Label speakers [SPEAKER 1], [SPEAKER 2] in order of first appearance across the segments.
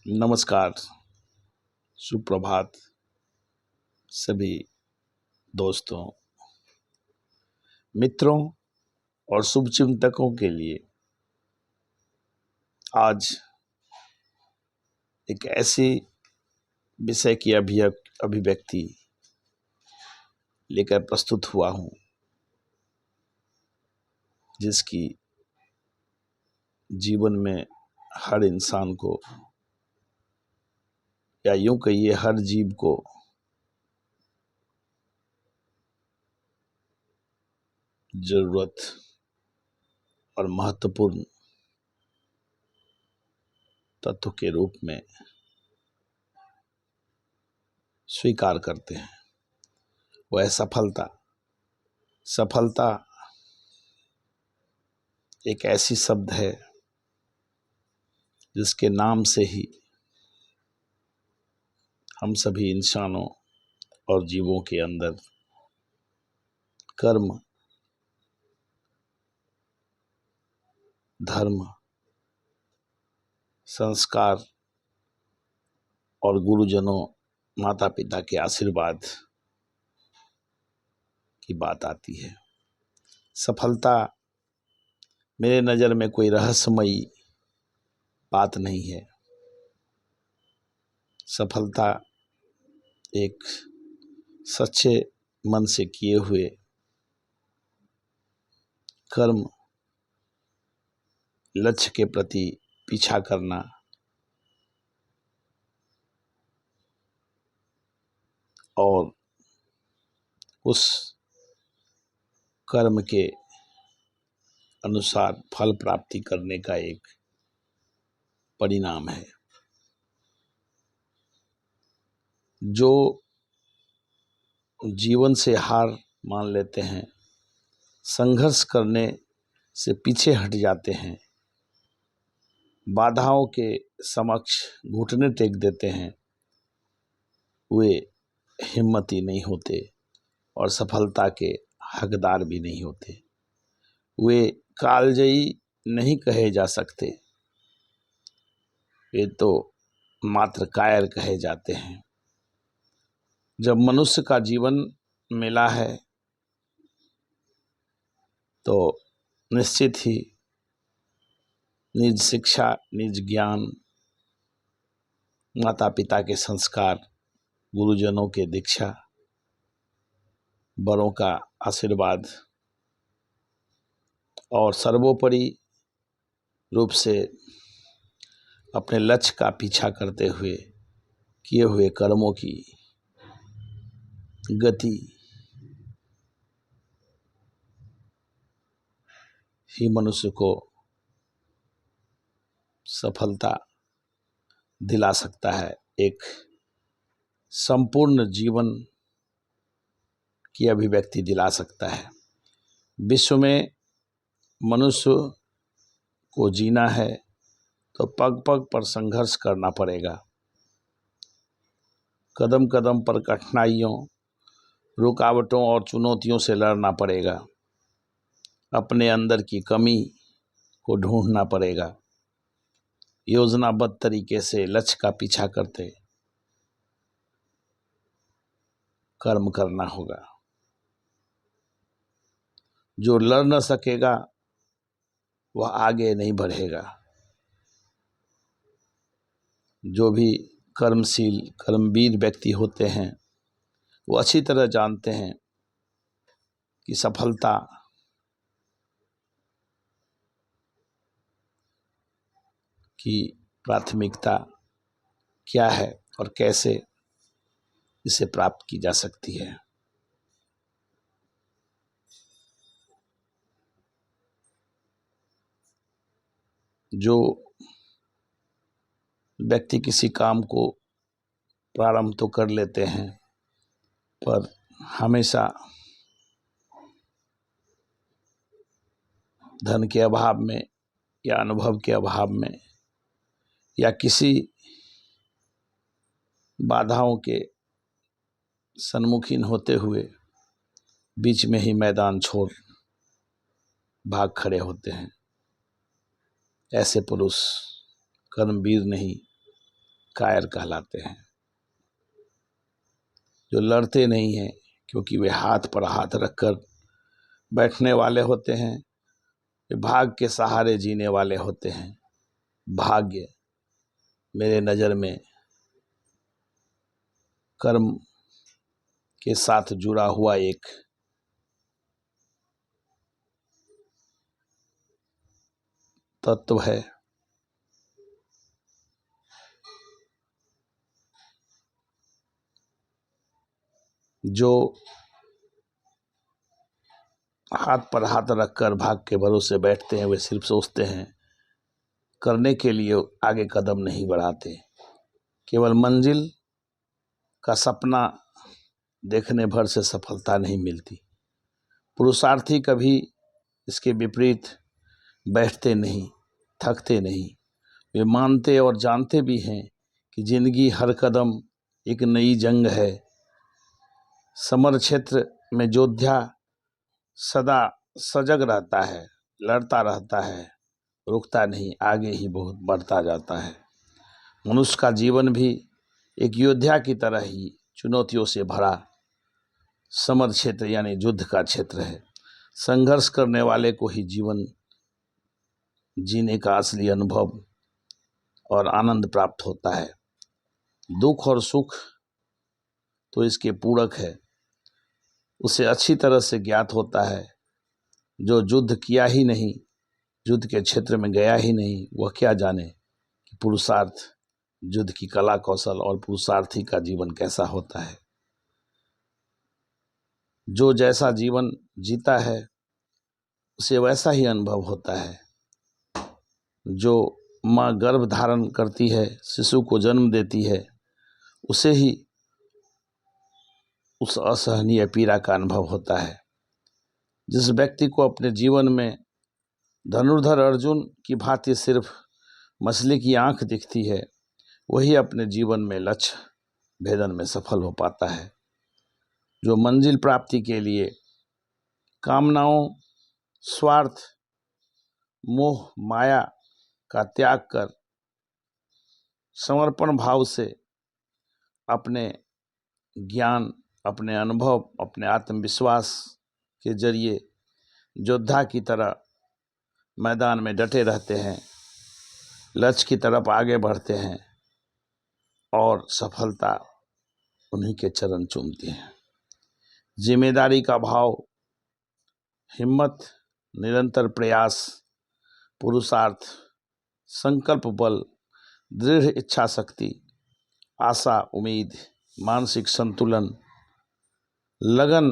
[SPEAKER 1] नमस्कार, सुप्रभात सभी दोस्तों, मित्रों और शुभचिंतकों के लिए आज एक ऐसी विषय की अभिव्यक्ति लेकर प्रस्तुत हुआ हूँ जिसकी जीवन में हर इंसान को या यूं कहिए हर जीव को जरूरत और महत्वपूर्ण तत्व के रूप में स्वीकार करते हैं। वह है सफलता। सफलता एक ऐसी शब्द है जिसके नाम से ही हम सभी इंसानों और जीवों के अंदर कर्म, धर्म, संस्कार और गुरुजनों, माता पिता के आशीर्वाद की बात आती है। सफलता मेरे नज़र में कोई रहस्यमयी बात नहीं है। सफलता एक सच्चे मन से किए हुए कर्म, लक्ष्य के प्रति पीछा करना और उस कर्म के अनुसार फल प्राप्ति करने का एक परिणाम है। जो जीवन से हार मान लेते हैं, संघर्ष करने से पीछे हट जाते हैं, बाधाओं के समक्ष घुटने टेक देते हैं, वे हिम्मती नहीं होते और सफलता के हकदार भी नहीं होते। वे कालजयी नहीं कहे जा सकते, वे तो मात्र कायर कहे जाते हैं। जब मनुष्य का जीवन मिला है तो निश्चित ही निज शिक्षा, निज ज्ञान, माता पिता के संस्कार, गुरुजनों के दीक्षा, बड़ों का आशीर्वाद और सर्वोपरि रूप से अपने लक्ष्य का पीछा करते हुए किए हुए कर्मों की गति ही मनुष्य को सफलता दिला सकता है, एक संपूर्ण जीवन की अभिव्यक्ति दिला सकता है। विश्व में मनुष्य को जीना है तो पग पग पर संघर्ष करना पड़ेगा। कदम कदम पर कठिनाइयों, रुकावटों और चुनौतियों से लड़ना पड़ेगा। अपने अंदर की कमी को ढूंढना पड़ेगा। योजनाबद्ध तरीके से लक्ष्य का पीछा करते कर्म करना होगा। जो लड़ न सकेगा वह आगे नहीं बढ़ेगा। जो भी कर्मशील, कर्मवीर व्यक्ति होते हैं वो अच्छी तरह जानते हैं कि सफलता की प्राथमिकता क्या है और कैसे इसे प्राप्त की जा सकती है। जो व्यक्ति किसी काम को प्रारंभ तो कर लेते हैं पर हमेशा धन के अभाव में या अनुभव के अभाव में या किसी बाधाओं के सम्मुखीन होते हुए बीच में ही मैदान छोड़ भाग खड़े होते हैं। ऐसे पुरुष कर्मवीर नहीं कायर कहलाते हैं। जो लड़ते नहीं हैं क्योंकि वे हाथ पर हाथ रखकर बैठने वाले होते हैं, वे भाग्य के सहारे जीने वाले होते हैं। भाग्य मेरे नज़र में कर्म के साथ जुड़ा हुआ एक तत्व है। जो हाथ पर हाथ रखकर भाग्य के भरोसे बैठते हैं, वे सिर्फ सोचते हैं, करने के लिए आगे कदम नहीं बढ़ाते। केवल मंजिल का सपना देखने भर से सफलता नहीं मिलती। पुरुषार्थी कभी इसके विपरीत बैठते नहीं, थकते नहीं। वे मानते और जानते भी हैं कि जिंदगी हर कदम एक नई जंग है। समर क्षेत्र में योद्धा सदा सजग रहता है, लड़ता रहता है, रुकता नहीं, आगे ही बहुत बढ़ता जाता है। मनुष्य का जीवन भी एक योद्धा की तरह ही चुनौतियों से भरा समर क्षेत्र यानी युद्ध का क्षेत्र है। संघर्ष करने वाले को ही जीवन जीने का असली अनुभव और आनंद प्राप्त होता है। दुख और सुख तो इसके पूरक है। उसे अच्छी तरह से ज्ञात होता है। जो युद्ध किया ही नहीं, युद्ध के क्षेत्र में गया ही नहीं, वह क्या जाने कि पुरुषार्थ, युद्ध की कला कौशल और पुरुषार्थी का जीवन कैसा होता है। जो जैसा जीवन जीता है उसे वैसा ही अनुभव होता है। जो माँ गर्भ धारण करती है, शिशु को जन्म देती है, उसे ही उस असहनीय पीड़ा का अनुभव होता है। जिस व्यक्ति को अपने जीवन में धनुर्धर अर्जुन की भांति सिर्फ मछली की आंख दिखती है, वही अपने जीवन में लक्ष्य भेदन में सफल हो पाता है। जो मंजिल प्राप्ति के लिए कामनाओं, स्वार्थ, मोह, माया का त्याग कर समर्पण भाव से अपने ज्ञान, अपने अनुभव, अपने आत्मविश्वास के जरिए योद्धा की तरह मैदान में डटे रहते हैं, लक्ष्य की तरफ आगे बढ़ते हैं और सफलता उन्हीं के चरण चूमती है। जिम्मेदारी का भाव, हिम्मत, निरंतर प्रयास, पुरुषार्थ, संकल्प बल, दृढ़ इच्छा शक्ति, आशा, उम्मीद, मानसिक संतुलन, लगन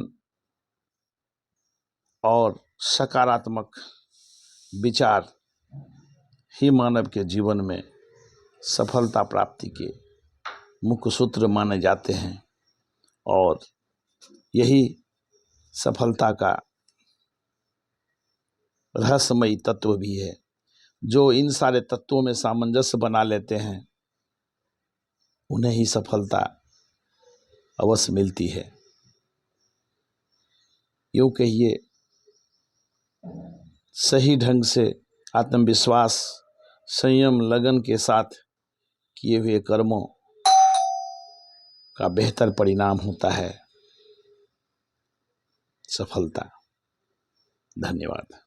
[SPEAKER 1] और सकारात्मक विचार ही मानव के जीवन में सफलता प्राप्ति के मुख्य सूत्र माने जाते हैं और यही सफलता का रहस्यमयी तत्व भी है। जो इन सारे तत्वों में सामंजस्य बना लेते हैं, उन्हें ही सफलता अवश्य मिलती है। यूँ कहिए, सही ढंग से आत्मविश्वास, संयम, लगन के साथ किए हुए कर्मों का बेहतर परिणाम होता है सफलता। धन्यवाद।